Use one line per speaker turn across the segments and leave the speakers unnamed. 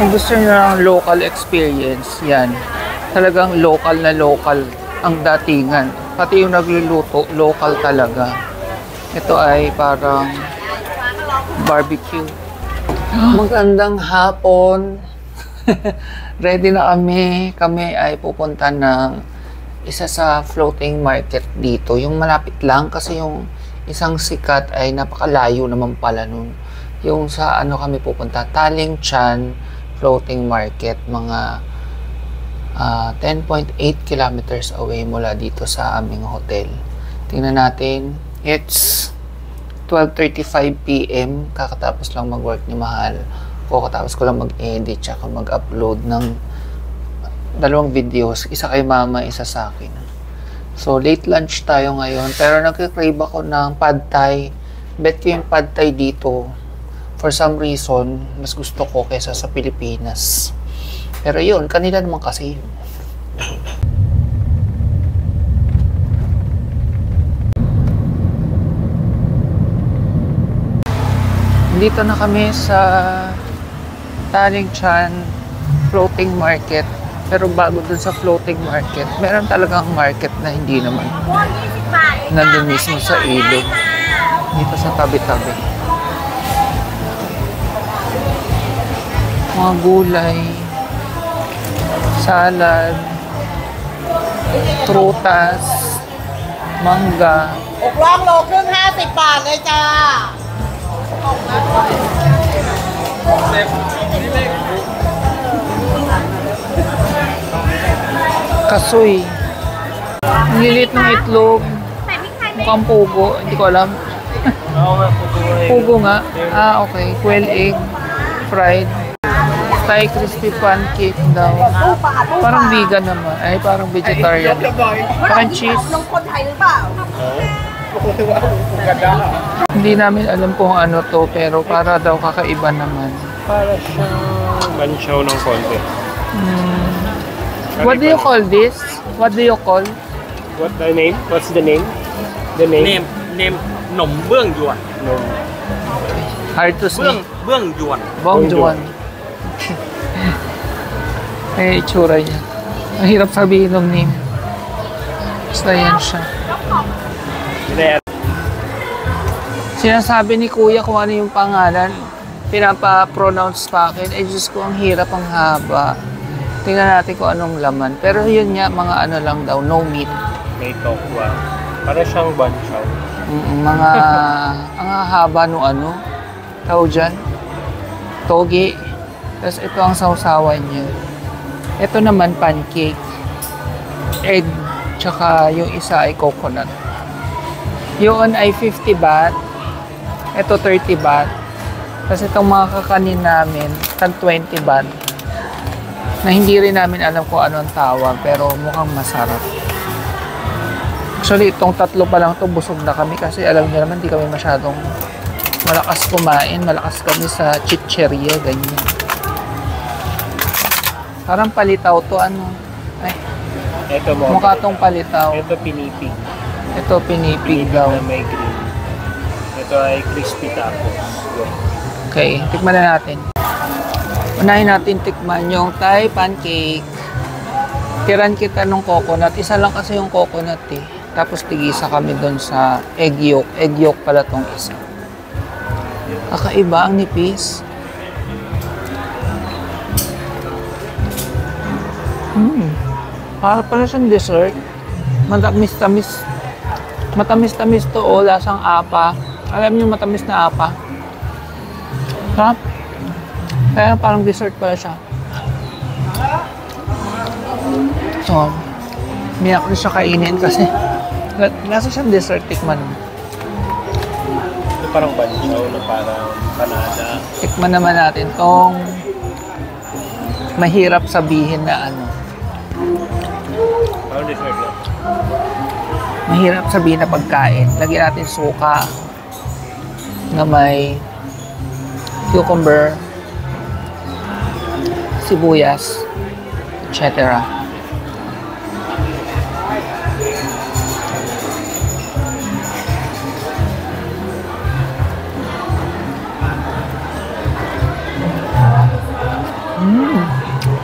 Kung gusto nyo ng local experience, yan. Talagang local na local ang datingan. Pati yung nagluluto, local talaga. Ito ay parang barbecue. Magandang hapon. Ready na kami. Kami ay pupunta ng isa sa floating market dito. Yung malapit lang kasi yung isang sikat ay napakalayo naman pala nun. Yung sa ano kami pupunta, Taling Chan Floating Market, mga 10.8 kilometers away mula dito sa aming hotel. Tingnan natin, it's 12:35 PM. Kakatapos lang mag-work ni Mahal. Kakatapos ko lang mag-edit tsaka mag-upload ng 2 videos. Isa kay Mama, isa sa akin. So, late lunch tayo ngayon. Pero nagkikrave ako ng pad thai. Bet ko yung pad thai dito, for some reason, mas gusto ko kaysa sa Pilipinas. Pero yun, kanila naman kasi yun. Dito na kami sa Taling Chan Floating Market. Pero bago dun sa floating market, meron talagang market na hindi naman nandun mismo sa ilog. Dito sa tabi-tabi. Mga gulay, salad, prutas, mangga.
6 โลครึ่ง50 บาทเลยจ้า
Kasoy. Ang lilit ng itlog. Mukhang pugo. Hindi ko alam. Pugo nga. Ah, okay. Quail egg. Fried. Thai crispy pancake daw. Parang vegan naman. Ay, parang vegetarian. Parang cheese. Hindi namin alam kung ano to, pero para daw kakaiba naman.
Para siyang manchaw ng konti.
What do you call this? What do you call?
What the name? What's the name? The name?
Name หนมเบื้องยวน
No.
Hard to say.
เบื้องยวน
Bong Juan. Eh, itsura niya. Ang hirap sabihin ng name. Basta yan siya. Sinasabi ni Kuya kung ano yung pangalan. Pinapa-pronounce pa akin. Eh, Diyos ko, ang hirap, ang haba. Tingnan natin kung anong laman. Pero yun nga, mga ano lang daw, no meat.
May tokwa. Para siyang banchaw.
Mga, ang haba no ano. Tao dyan. Togi. Tapos ito ang sausawan niya. Ito naman pancake. Egg. Tsaka yung isa ay coconut. Yun ay 50 baht. Ito 30 baht. Tapos itong mga kakanin namin, tag 20 baht. Na hindi rin namin alam kung ano ang tawag, pero mukhang masarap. Actually, itong tatlo pa lang ito, busog na kami kasi alam niyo naman, di kami masyadong malakas kumain. Malakas kami sa chicheria, ganyan. Parang palitaw to, ano? Ay,
Ito mo.
mukha tong palitaw.
Ito pinipig.
Ito pinipig daw.
Na may green. Ito ay crispy tacos.
Okay, tikman na natin. Unahin natin tikman yung Thai pancake. Tiran kita ng coconut. Isa lang kasi yung coconut eh. Tapos tigisa kami doon sa egg yolk. Egg yolk pala tong isa. Kakaiba ang nipis. Para pala siyang dessert. Matamis-tamis. Matamis-tamis to o lasang apa. Alam niyo matamis na apa. Sarap. Kaya parang dessert pala siya. So, miyak na siya kainin kasi nasa siyang dessert, tikman mo.
Ito parang banchaw na parang panada.
Tikman naman natin tong mahirap sabihin na ano.
Parang dessert lang.
Mahirap sabihin na pagkain. Lagyan natin suka na may cucumber, sibuyas, etc.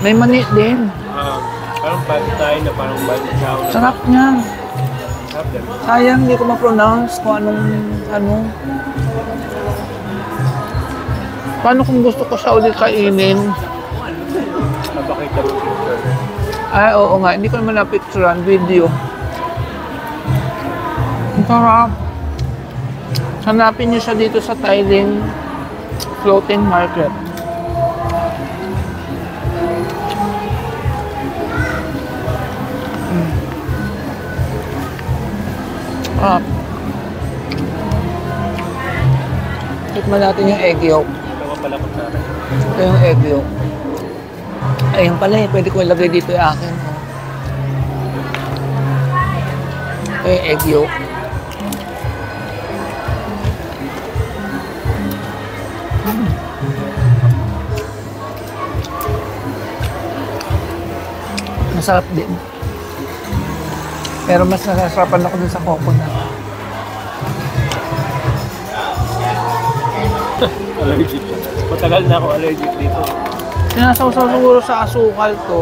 May mani din.
Parang pad thai na parang bad chow.
Sarap niya.
Sarap din.
Sayang, hindi ko ma-pronounce kung anong ano. Paano kung gusto ko siya ulit kainin?
Napakita mo picture.
Ay, oo nga. Hindi ko naman na-picturean. Video. Ang sarap. Hanapin niyo siya dito sa Thailing Floating Market. Tikman natin yung egg yolk.
Ito palakot natin.
Ito yung egg yolk. Ayun pala eh. Pwede ko ilagay dito yung akin. Ito yung egg yolk. Masarap din. Pero mas nasasarapan ako dun sa coconut.
Allergic. Matagal na ako allergic dito.
Sinasawsaw siguro sa asukal to.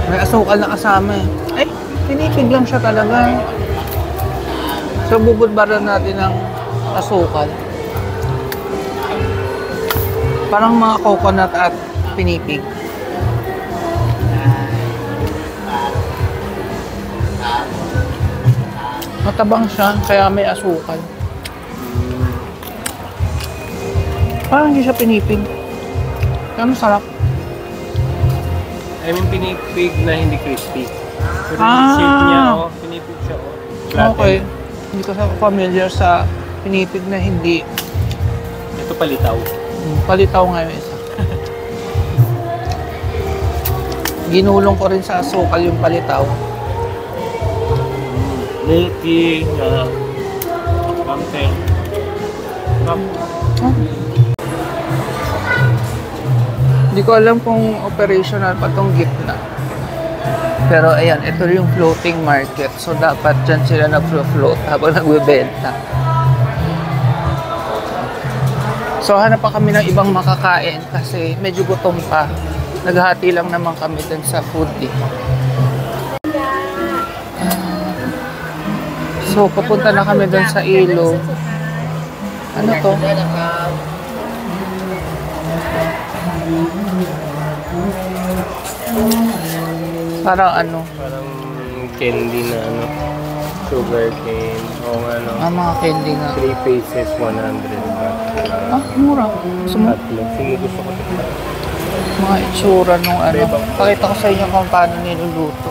May asukal na kasama eh. Ay, tinipig lang siya talaga. So, bubudbaran natin ng asukal. Parang mga coconut at pinipig. Matabang siya, kaya may asukal. Parang hindi siya pinipig. Kaya masarap.
I mean, pinipig na hindi crispy. Pero
Ah!
yung shape niya, oh, pinipig siya, oh. Flatten.
Okay. Hindi ko familiar sa pinipig na hindi.
Ito palitaw.
Palitaw nga yung isa. Ginulong ko rin sa asukal yung palitaw.
Milky, something.
Huh? Hindi ko alam kung operational pa tong gitna. Pero ayan, ito yung floating market. So dapat dyan sila nag-float habang nagbebenta. So hanap pa kami ng ibang makakain kasi medyo gutom pa. Naghati lang naman kami dun sa food eh. So papunta na kami dun sa ilog. Ano to? Parang ano?
Parang candy na ano, sugar cane, o ano,
Mga candy nga.
3 pieces, 100 baht.
Mura.
Tatlo. Sino gusto ko ito?
Mga itsura nung ano. Pakita ko sa inyo kung paano niluluto.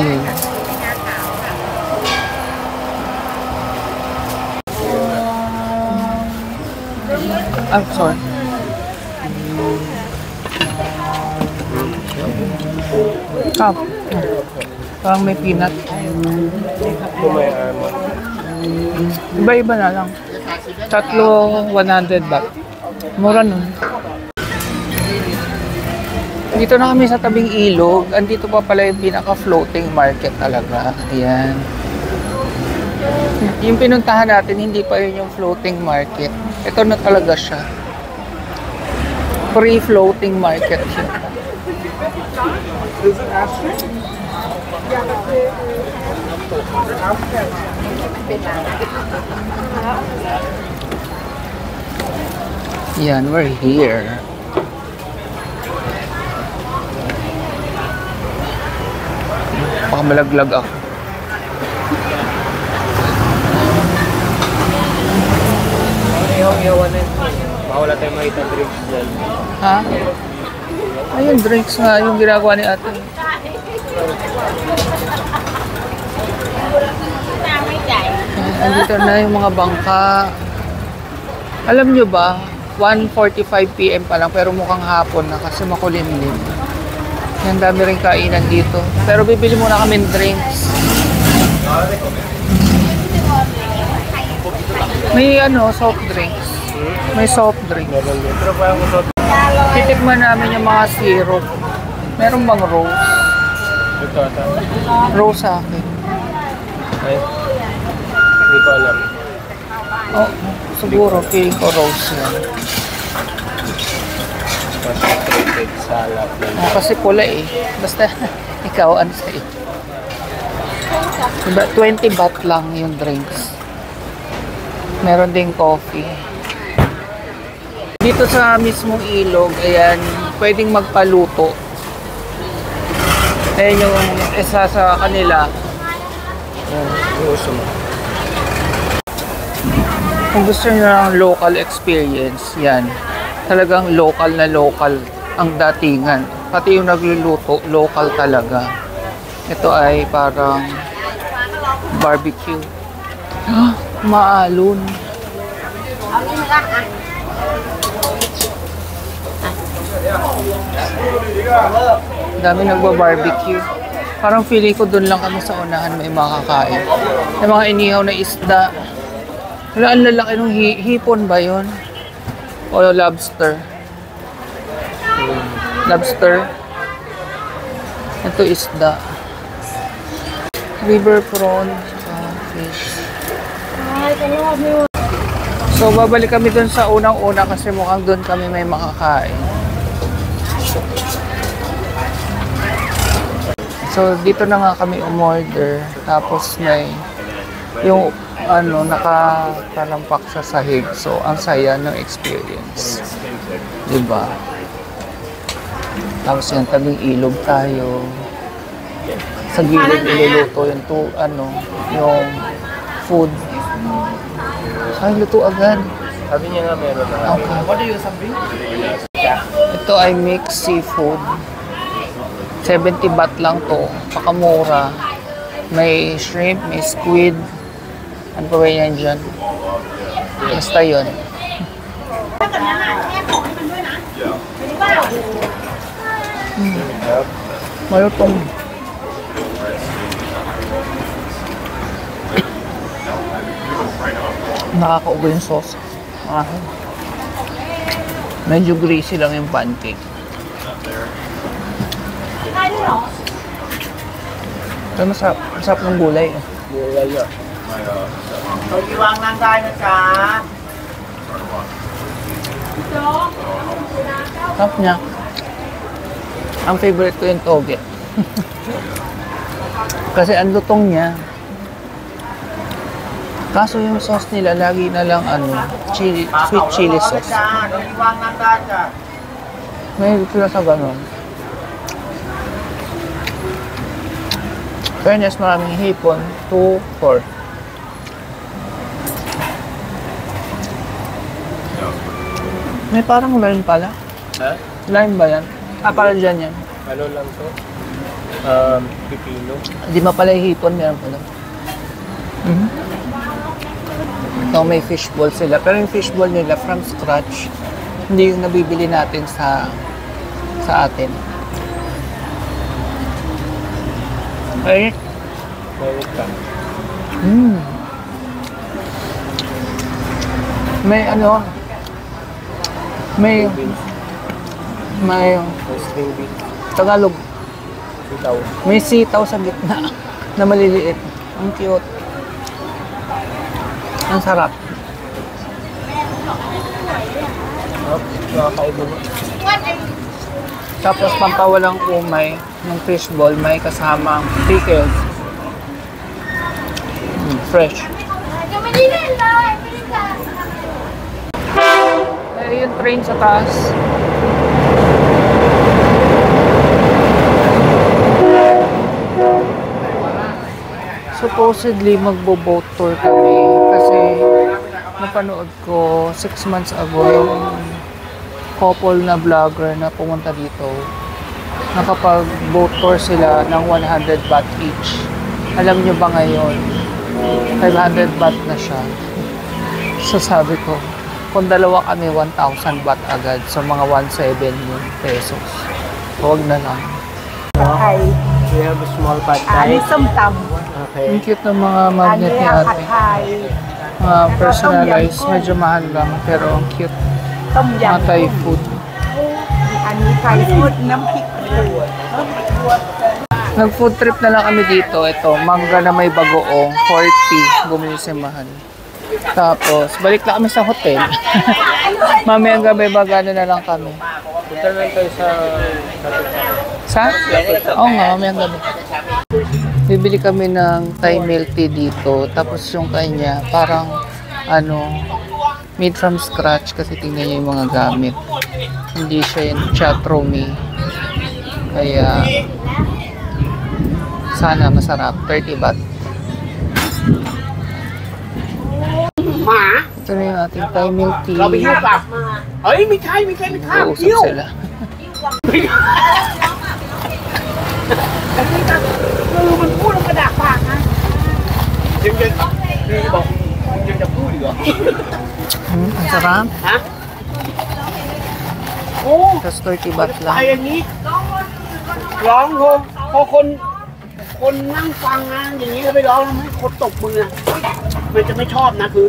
Ayan. I'm sorry. Cup. Parang may peanut.
Ito may almond.
Iba-iba na lang. Tatlo, 100 baht. Mura nun. Dito na kami sa tabing ilog. Andito pa pala yung pinaka-floating market talaga. Ayan. Yung pinuntahan natin, hindi pa yun yung floating market. Ito na talaga siya. Free-floating market siya. Yan, we're here. Baka malaglag ako.
Iyaw-iyawan na yun. Baka wala tayong makita drinks dyan.
Ha? Ayun, drinks nga yung ginagawa ni ate. Andito na yung mga bangka. Alam nyo ba, 1:45 PM pa lang pero mukhang hapon na kasi makulimlim. Yan, dami rin kainan dito. Pero bibili muna kami drinks. May soft drinks. May soft drinks.
Pero parang usap.
Titikman namin yung mga syrup. Meron bang rose?
Ito ata.
Rose sa akin.
Ay. Hindi ko alam.
Oh, siguro feeling ko rose yan.
concentrated salad.
Kasi pula eh. Basta ikaw, ano sa'yo? Diba, 20 baht lang yung drinks. Meron ding coffee. Dito sa mismong ilog, ayan, pwedeng magpaluto. Ayan yung isa sa kanila.
Gusto mo.
Kung gusto nyo ng local experience, yan. Talagang local na local ang datingan. Pati yung nagluluto, local talaga. Ito ay parang barbecue. Maalon. Dami nagba-barbecue. Parang feeling ko doon lang kami sa unahan may makakain. May mga inihaw na isda. Wala, ang lalaki nung hipon ba yun? O lobster? Lobster. Ito isda. River prawn. Fish. So, babalik kami dun sa unang-una kasi mukhang dun kami may makakain. So, dito na nga kami umorder. Tapos may yung ano, nakatampak sa sahig. So, ang saya ng experience. Diba? Tapos yung tabing ilog tayo. Sa gilid iluluto yung yung food. Ay, luto agad.
Sabi niya nga meron na.
Okay. What do you sabi? Ito ay mixed seafood. 70 baht lang to. Pakamura. May shrimp, may squid. Ano pa ba yan dyan? Basta yun. Malutong. Nakakaubo yung sauce. Medyo greasy lang yung pancake. Pero masarap. Masarap ng gulay.
Gulay yun.
เอาที่วางนั่งได้นะจ๊ะ
Sarap niya. Ang favorite ko yung toge. Kasi ang lutong niya. Kaso yung sauce nila, lagi na lang chili, sweet chili sauce.
จ้าเอาที่วางนั่งได้จ้ะ
May sila sa ganun. Fairness, maraming hipon. 2, 4. May parang lime pala.
Ha?
Lime ba yan? Para dyan yan.
Ano lang to? Pipino.
Di ba pala yung hipon? Meron pala. Ito may fishball sila. Pero yung fishball nila from scratch. Hindi yung nabibili natin sa atin. Ay.
Mainit ka.
May may
May string beef.
Tagalog.
Sitaw.
May sitaw sa gitna na maliliit. Ang cute. Ang sarap.
Nakakaubo mo.
Tapos pampawalang umay ng fishball, may kasamang pickles. Fresh. Eh, yung train sa taas. Supposedly magbo-boat tour kami kasi napanood ko 6 months ago yung couple na vlogger na pumunta dito. Nakapag-boat tour sila ng 100 baht each. Alam nyo ba ngayon, 500 baht na siya. So sabi ko, kung dalawa kami 1,000 baht agad, so mga 1,700 pesos. Huwag na lang.
Thai
We have a small pad
อัน
thai.
นี้ส้มต
Okay.
Ang cute ng mga
ำอัน
magnet
นี้
ni
ผัด
ate.
ไทย
Personalized, medyo mahal lang, pero ang cute.
ต้มยำ
Mga Thai food.
อันนี้ไทยฟูดน้ำพริกปู
Nag-food trip na lang kami dito. Ito, mangga na may bagoong, 40. Bumili si Mahal. Tapos, balik na kami sa hotel. Mamayang gabi bagano na lang kami.
Punta na lang tayo sa...
Sa? Oo nga, mamayang gabi. Bibili kami ng Thai milk tea dito. Tapos yung kanya, parang, made from scratch kasi tingnan niyo yung mga gamit. Hindi siya yung chatromi. Kaya, sana masarap. 30 baht. Ito na yung ating Thai milk tea.
เราไปหิ้วกลับมาเฮ้ยไม่ใช่ข้าว
Uusap
หิ้ว
sila.
มันพูดแล้วกระดากปากนะ
Ang sarap.
ฮะโอ้
Tapos 30 baht
ไป
lang.
อย่างนี้ร้องพอคนนั่งฟังนะอย่างนี้ก็ไปร้องแล้วให้คนตบมือนะมันจะไม่ชอบนะคือ